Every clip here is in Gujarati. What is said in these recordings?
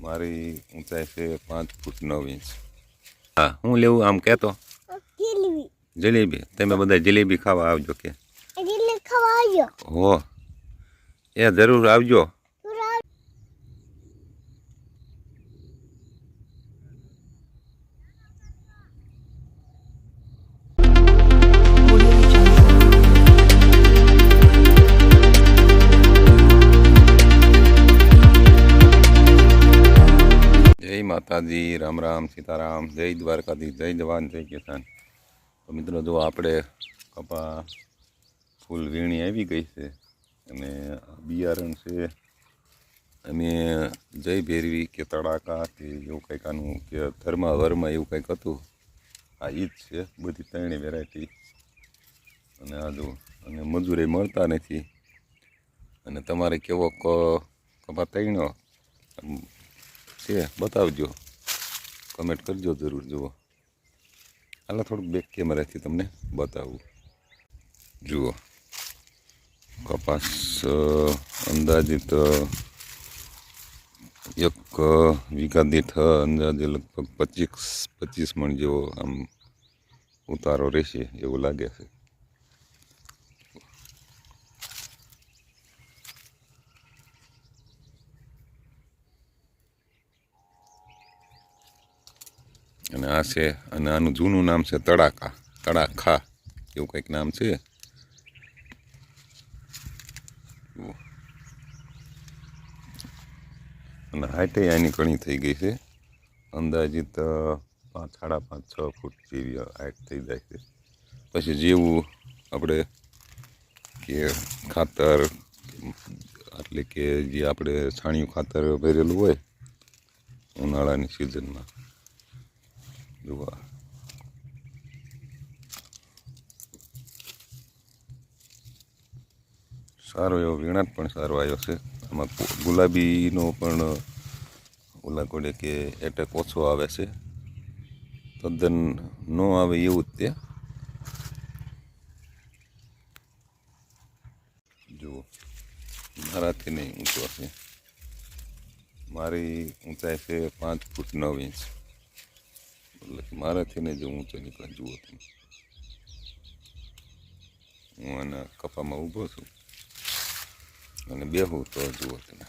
મારી ઊંચાઈ છે 5 ફૂટ 9 ઇંચ. હા, હું લેવું આમ કહેતો? જલેબી. તમે બધા જલેબી ખાવા આવજો કે? હો, એ જરૂર આવજો. જય માતાજી, રામ રામ, સીતારામ, જય દ્વારકાધીશ, જય જવાન, જય કિસાન. તો મિત્રો જો આપણે કપા ફૂલ વીણી આવી ગઈ છે અને બિયારણ છે અને જય ભેરવી કે તડાકા કે એવું કંઈક આનું કે ધર્મા વર્મા એવું કંઈક હતું. આ ઈજ છે બધી ત્રણેય વેરાયટી. અને આ જો અને મજૂરે મળતા નથી. અને તમારે કેવો કપા તૈણો છે બતાવજો, કમેન્ટ કરજો જરૂર. જુઓ, હાલો થોડુંક બેક કેમેરાથી તમને બતાવું. જુઓ, કપાસ અંદાજિત 1 વીઘા દીઠ અંદાજે લગભગ 25 મણ જેવો આમ ઉતારો રહેશે એવું લાગે છે. અને આ છે, અને આનું જૂનું નામ છે તડાખા એવું કંઈક નામ છે. અને હાઈટે આની ઘણી થઈ ગઈ છે, અંદાજિત 5, 5.5, 6 ફૂટ જેવી હાઈટ થઈ જાય છે. પછી જેવું આપણે કે ખાતર એટલે કે જે આપણે છાણિયું ખાતર ભરેલું હોય ઉનાળાની સિઝનમાં. જોવા સારો એવો વીણાટ પણ સારો આવ્યો છે. આમાં ગુલાબીનો પણ ઓલા કોડે કે એટેક ઓછો આવે છે, તદ્દન ન આવે એવું જ તે. જુઓ, મારાથી નહીં ઊંચો છે. મારી ઊંચાઈ છે 5 ફૂટ 9 ઇંચ. એટલે મારાથી ને જો ઊંચો નીકળે. જુઓ તમે, હું આના કપામાં ઊભો છું અને બેહું તો જુઓ તમે.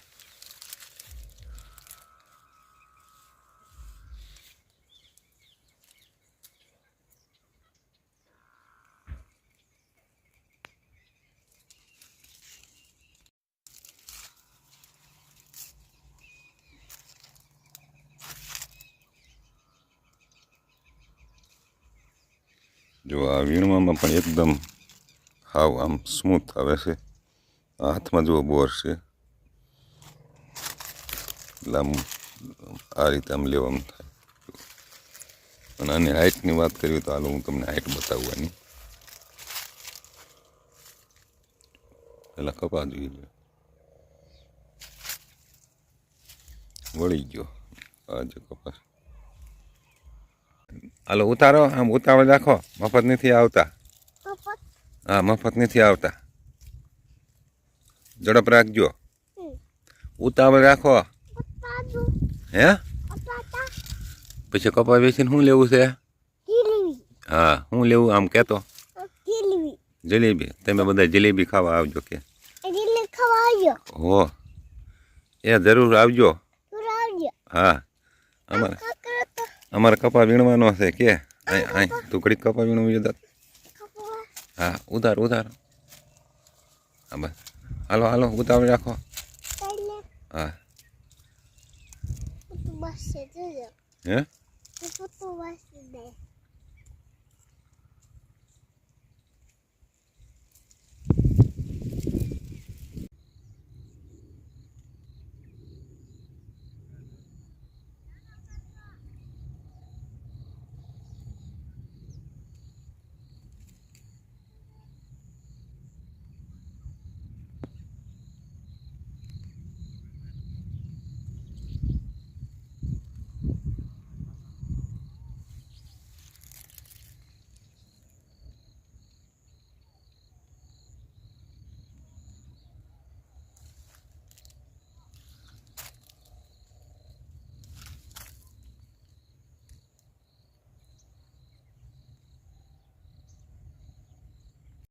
જો આ વીણવામાં પણ એકદમ હાવ આમ સ્મૂથ આવે છે. હાથમાં જુઓ બોર છે, એટલે આમ આ રીતે આમ લેવામાં થાય. અને આની હાઇટની વાત કરીએ તો હાલો હું તમને હાઇટ બતાવવાની. પેલા કપા જોઈએ, વળી ગયો આ જે કપાસ. હાલો ઉતારો, આમ ઉતાવળ રાખો, મફત નથી આવતા. હા, મફત નથી આવતા, ઝડપ રાખજો, ઉતાવળ રાખો. હે પછી કપા વેચીને શું લેવું છે? હા, શું લેવું આમ કહેતો? જલેબી. તમે બધા જલેબી ખાવા આવજો કે? હો, એ જરૂર આવજો. હા, અમારે કપા વીણવાનો છે કે તું ઘડીક કપા વીણવું જતા. હા, ઉધાર. હા બસ, હાલો ઉતાવળ રાખો. હા હે